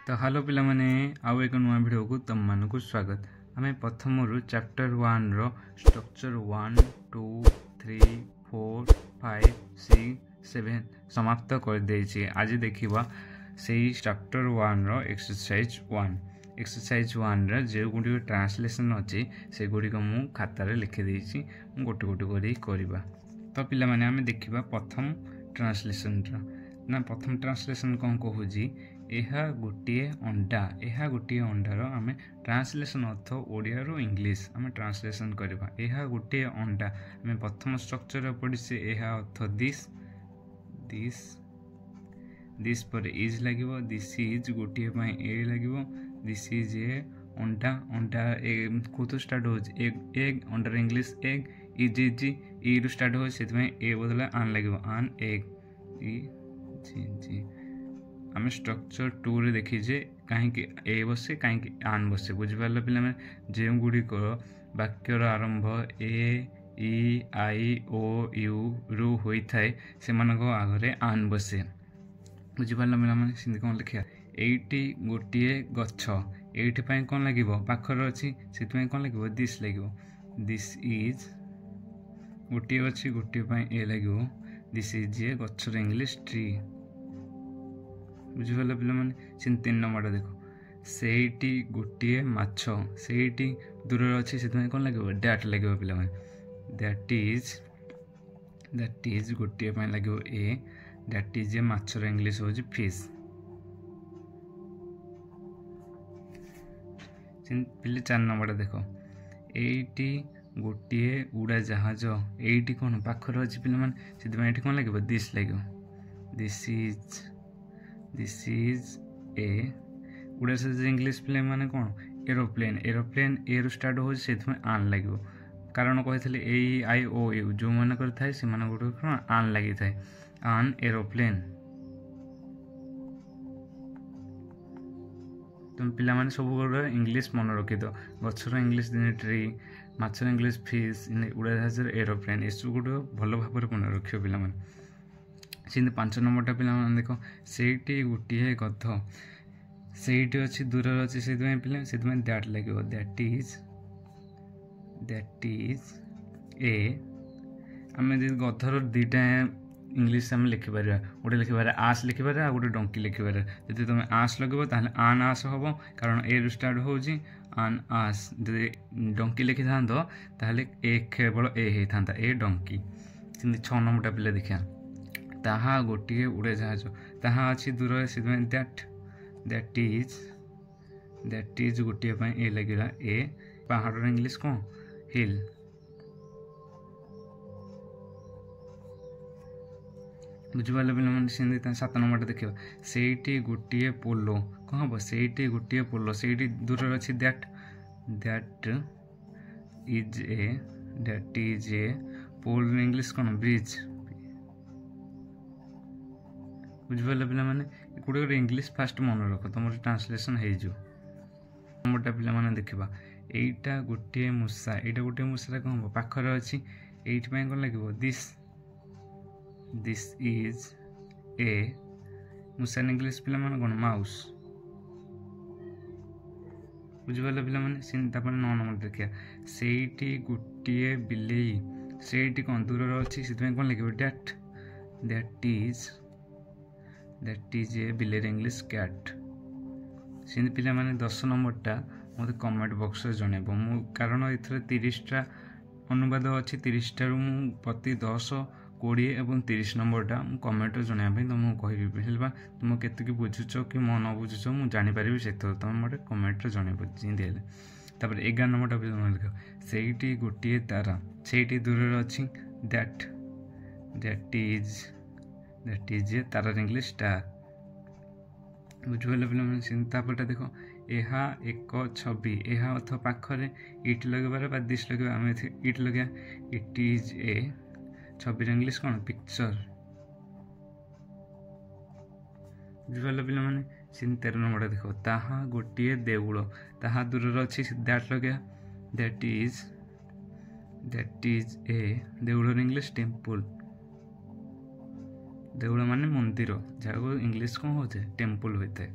तो हेलो पिला माने आउ एक नुआ वीडियो को तुम मान को स्वागत। आम प्रथम चैप्टर 1 रो स्ट्रक्चर 1 2 3 4 5 6 7 समाप्त कर देछि। आज देखिबा सेही चैप्टर 1 रो एक्सरसाइज 1 रे जे गुडी ट्रांसलेशन अछि से गुडी को मु खाता रे लिखि देछि। मु गोटे गोटे करी करबा। तो पिला माने आमे देखिबा प्रथम ट्रांसलेशन ना प्रथम ट्रांसलेशन कौन कहूँ एहा गोटे अंडार आम ट्रांसलेशन अर्थ ओडिया रो इंग्लिश आम ट्रांसलेशन करबा। एहा गोटे अंडा आम प्रथम स्ट्रक्चर पढ़ी से एहा अर्थ दिस पर इज लगिवो। दिस इज गोटे पई ए लगिवो। दिस इज ए अंडा कोतो स्टार्ट हो एग अंडर इंग्लिश एग इज ई रू स्टार्ट हो से ए बदला आन लगिवो आन एग ई जी आम स्ट्रक्चर 2 रे देखीजे कहीं ए बसे कहीं आन बसे बुझिपार पिला जो गुड़िक वाक्यर आरंभ ए ई आई ओ यू रु होता है से आगे आन बसे बुझिपार पिला सिंधी कौन लिखा एटी गोटे गछ एटी कौन लगे पाखर अच्छी से कौन लगे दिस लगे दिस इज गोटे अच्छी गोटे ए लगे दिस इज ए गचर इंग्लिश ट्री बुझिपार पे 3 नंबर देखो सेठी गोटे माछ सेठी दूर अच्छी से कौन लगे डैट लगे पे दैट इज गोटे लगे ए दैट इज ए माछर इंग्लिश हो फिश। पिले 4 नंबर देखो एटी गोटे उड़ा जहाज एटी कौन पाखर अच्छी पे कौन लगे दिस लगे दिस इज ए उड़ा जहाज इंग्लिश पे माने कौन एरोप्लेन ए रू स्टार्ट हो आन लगे कारण कही ए आई ओ यू जो मन थाए से कौन आन लगी थाए आन एरोप्लेन। तुम पिला माने सब गोटे इंग्लिश मन रखी दो गचर इंग्लिश ट्री माछर इंग्लिश फिश उड़ा जहाज एरोप्लेन ये सब गोटे भल भाव मन रख पिला सिंधी 5 नंबर पिला देख सेठी गोटे गध सेठी अच्छी दूर अच्छी से दैट लगे दैट इज ए आम गधर दुईटा इंग्लिश आम लिखिपार गोटे लिखिपार आस लिखिपार आ गोटे डंकी लिखिपार जब तुम आस लगे ताहले आन आस हम कारण ए रू स्टार्ट हो आन आस डंकी लिखि था ताहले ए केवल ए होता ए डंकी। 6 नंबर पिला देखा ताहा गोटे उड़े जहाज ताहा अच्छी दूर से दैट इज गोटे ए लगे ए पहाड़ इंग्लिश कौन हिल। बुझिपार पे 7 नंबर देखा सेठी गोटे पोलो कौन हम सेठी गोटे पोलो सेठी दूर अच्छी दैट इज ए पोल इंग्लिश कौन ब्रिज बुझिपार पे गोटे गोटे इंग्लिश फास्ट मन रख तुम ट्रांसलेशन हो नंबरटा पे देखा एटा गोटे मूषा एटा गोटे मूषा कौन हम पाखर अच्छी ये कौन लगे दिस इज ए मूषा इंग्लिश पे कौन माउस बुझिपार पे 9 नंबर देखा सेठी गोटे बिलेई सेठी कौन दूर अच्छी से कौन लगे दैट इज ए बिलेर इंग्लिश कैट। सिंधी पिला 10 नंबरटा मत कमेंट बॉक्स में जनइब मु कारण एथर 30टा अनुवाद अच्छी 30टा मु प्रति 10 20 और 30 नंबरटा कमेंट जनवाई तुमको कह तुम के बुझुच कि म न बुझुच मुझे जानीपारि से तुम मत कमेंट जनइब जिंदे तापर 11 नंबरटा भी तुम लिख सेठी गोटे तारा सेठी दूर अच्छी दैट इज ए तारार इंग्लिश स्टार बुझिपार पे देख एहा एक छवि एहा अर्थ पाखरे इट लगे दिस लगे आम इट लगे it is a Chhavi English कौन पिक्चर बुझिपार पे 13 नंबर देख ताहा गोटे देउल ताहा दूर अच्छी दैट लगे दैट इज ए देउलर इंग्लिश टेम्पल देउल माने मंदिर जहाँ इंग्लिश कौन होते टेम्पल होता है।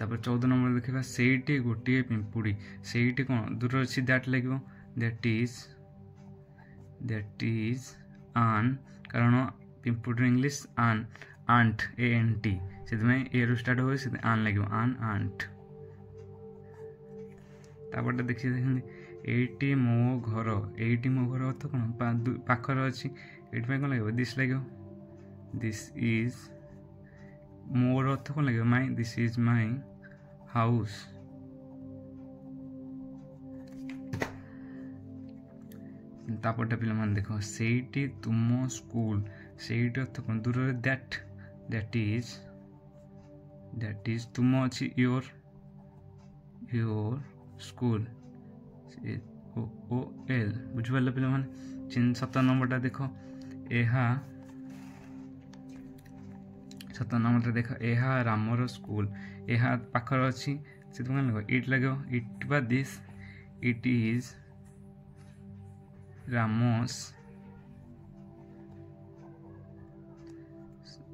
तापर 14 नंबर देखा सेठी गोटे पिंपुड़ी सेठी कौन दूर अच्छी दैट लगे दैट इज आन कारण पिंपुड़ी इंग्लिश आन आंट ANT से ए रु स्टार्ट हो आन लगे आन आंट तापर देखिए एटी मो घर अर्थ कौन पाखर अच्छी ये कौन लगे दिस लगे दिस इज मोर अर्थ कौन लगे my this is my house तापटा पिला मान देख सेठी तुम स्कूल सेठी अर्थ कौन दूर दैट इज तुम अच्छी योर स्कूल OL बुझिपारे पिला माने 17 नंबरटा देख यह 17 नंबर देख यह रामर स्कूल यह पाखर अच्छी से कौन लगे इट लगे इट बा दिस इट इज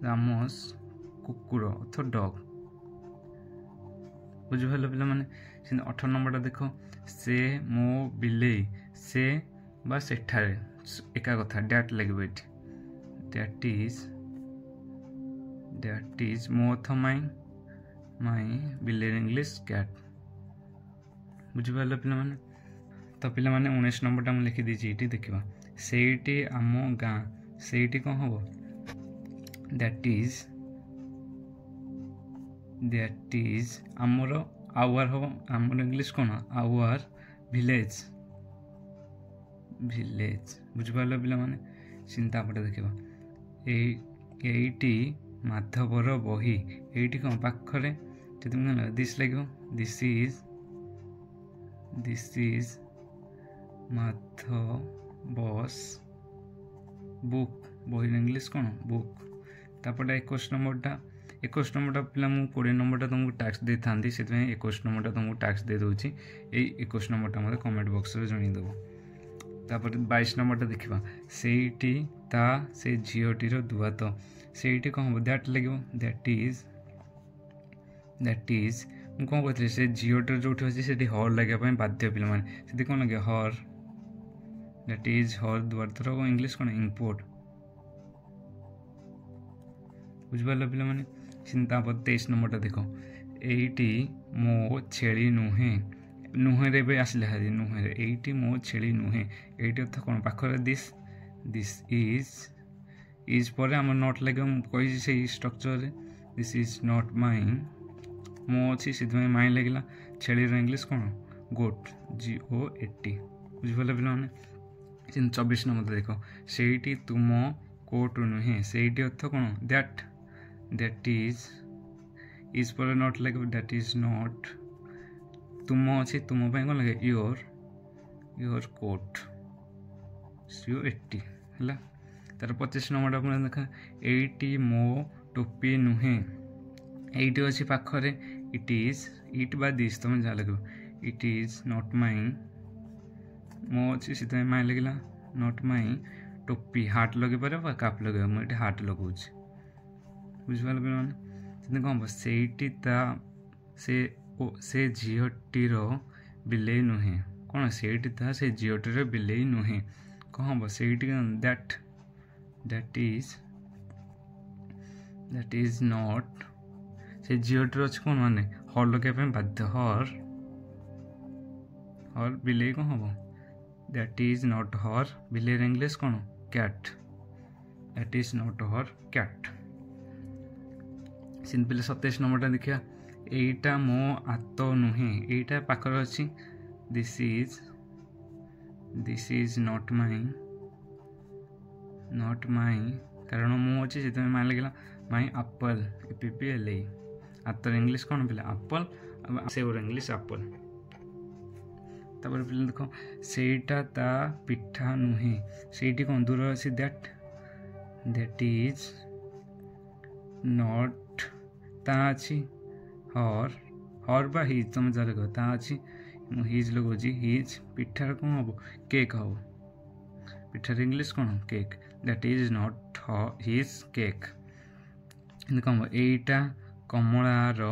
रामस कुकुर अथ डग बुझिपारे पिला माने 18 नंबरटा देख से मो बिलेई से बा सेठारे एका कथा डैट लगे दैट इज मो अथ माई बिलेर इंग्लिश कैट बुझिपारे पिला माने तो पिला माने 19 नंबरटा मुझे लिखी दीजिए ये देखा सेठी आम गाँ सेठी कौन हम दैट इज आमर आवर हम आमर इंग्लिश कौन आवर विलेज बुझिपारे पिला माने चिंता पटे देखा एटी माधवर बही एटी कौन पाखरे दिस लगे दिस इज माधवस बुक बही इंग्लिश कौन बुक तापटे 21 नंबरटा पिला मु 20 नंबरटा तुमको टैक्स दे था से 21 नंबरटा तुमको टैक्स दे दूची 21 नंबरटा मत कमेंट बॉक्स में जनईदेव तापर 22 नंबरटा देखा सेठी ता से झीटीर दुआत सेठी कौन हम दैट लगे दैट इज मुझे कौन कहते से झीटर जो अच्छे से हर लगे बाध्य पे कौन लगे हर दैट इज हर दुआर इंग्लिश कौन इम्पोर्ट बुझिपारे पिला माने चिंता 23 नंबरटा देख एटी मो छेली नुहे रे आसले हारी नुहे एटी मो छेली नुहे एटी अर्थ कौन पाखरे दिस इज पर आम नट लगे कही से स्ट्रक्चर दिस इज नट माई मो अच्छी से माई लगे छेली इंग्लिश कौन गोट GOAT बुझिपारे पिला माने 24 नंबर देख सेठी तुम कोट नुहे सेठी अर्थ कौन दैट इज पर नट लगे दैट इज नट तुम अच्छी तुम कौन लगे योर कोट COAT है तार 25 नंबरटा पुणी देखा एटी मो टोपी नुहे एटी अच्छी पाखरे इट बा दिस तुम जहाँ लगे इट इज नट माई मो अच्छी से माई लगे नट माई टोपी हार्ट लगे पारे काप लगे मुझे हार्ट लगाऊँ बुझिपारे पे मैंने कौन हम सेठी ता से झीटीर बिलेई नुहे कौन सेठी ता से झीटीर बिलेई नुहे कौन हम सेठी दैट इज नट से झीटीर अच्छे कौन माने हर लगे बाध्य हर बिलेई कौन हम दैट इज नट हर बिलेर इंग्लिश कौन कैट दैट इज नट हर कैट सिंपल 27 नंबरटा देखा एटा मो आत नुहे एटा पाखर अच्छी दिस इज नट माई कारण मो अच्छी से माई लगे माई एप्पल APPL आतर इंग्लिश कौन पिला एप्पल सेवर इंग्लिश एप्पल तापर पिला देख सेटा ता पिठा नुहे सेठी कौन दूर अच्छी दैट इज नट ता अच्छी हर बा हिज तुम जहाँ लगे ता अच्छी हिज लगुची हिज पिठार कौन हम केक हम पिठार इंग्लिश कौन cake that is nut his cake कौन हम एटा कमलार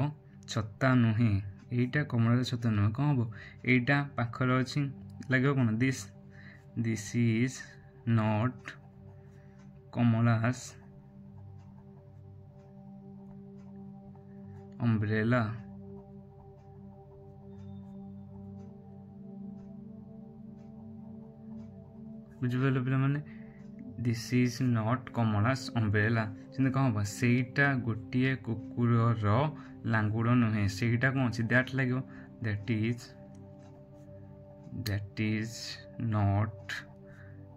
ଛତା ନୁହେଁ, ଏଇଟା କମଳାର ଛତା ନୁହେଁ, କ'ଣ ହେବ? ଏଇଟା ପାଖରେ ଅଛି, ଲାଗିବ କ'ଣ? This is not Kamala's umbrella. ବୁଝିପାରିଲ ପିଲାମାନେ? This is not Kamala's umbrella. ସେମିତି କ'ଣ ହେବ? ସେଇଟା ଗୋଟିଏ କୁକୁରର ଲାଙ୍ଗୁଡ଼ ନୁହେଁ। ସେଇଟା କ'ଣ ଅଛି? ଦ୍ୟାଟ୍ ଲାଗିବ। ଦ୍ୟାଟ୍ ଇଜ୍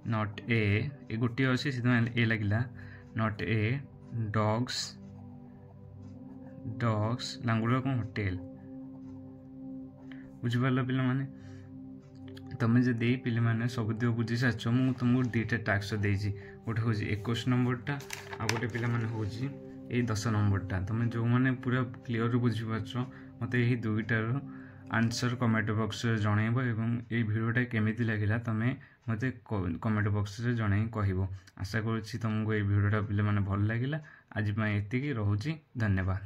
ନଟ୍ ଏ ଗୋଟିଏ ଅଛି, ସେଥିପାଇଁ ଏ ଲାଗିଲା। ନଟ୍ ଏ ଡଗ୍ସ ଲାଙ୍ଗୁଡ଼ କ'ଣ? ଟେଲ୍। ବୁଝିପାରିଲ ପିଲାମାନେ? ତମେ ଯଦି ପିଲାମାନେ ସବୁତକ ବୁଝି ସାରିଛ, ମୁଁ ତୁମକୁ 2ଟା ଟାସ୍କ ଦେଇଛି। ଗୋଟେ ହେଉଛି 21 ନମ୍ବରଟା, ଆଉ ଗୋଟେ ପିଲାମାନେ ହେଉଛି ଏଇ 10 ନମ୍ବରଟା। ତମେ ଯେଉଁମାନେ ପୁରା କ୍ଲିଅର ବୁଝିପାରୁଛ ମୋତେ ଏହି 2টাର ଆନ୍ସର କମେଣ୍ଟ ବକ୍ସରେ ଜଣାଇବ, ଏବଂ ଏଇ ଭିଡ଼ିଓଟା କେମିତି ଲାଗିଲା ତମେ ମୋତେ କମେଣ୍ଟ ବକ୍ସରେ ଜଣାଇ କହିବ। ଆଶା କରୁଛି ତୁମକୁ ଏଇ ଭିଡ଼ିଓଟା ପିଲାମାନେ ଭଲ ଲାଗିଲା। ଆଜି ପାଇଁ ଏତିକି, ରହୁଛି, ଧନ୍ୟବାଦ।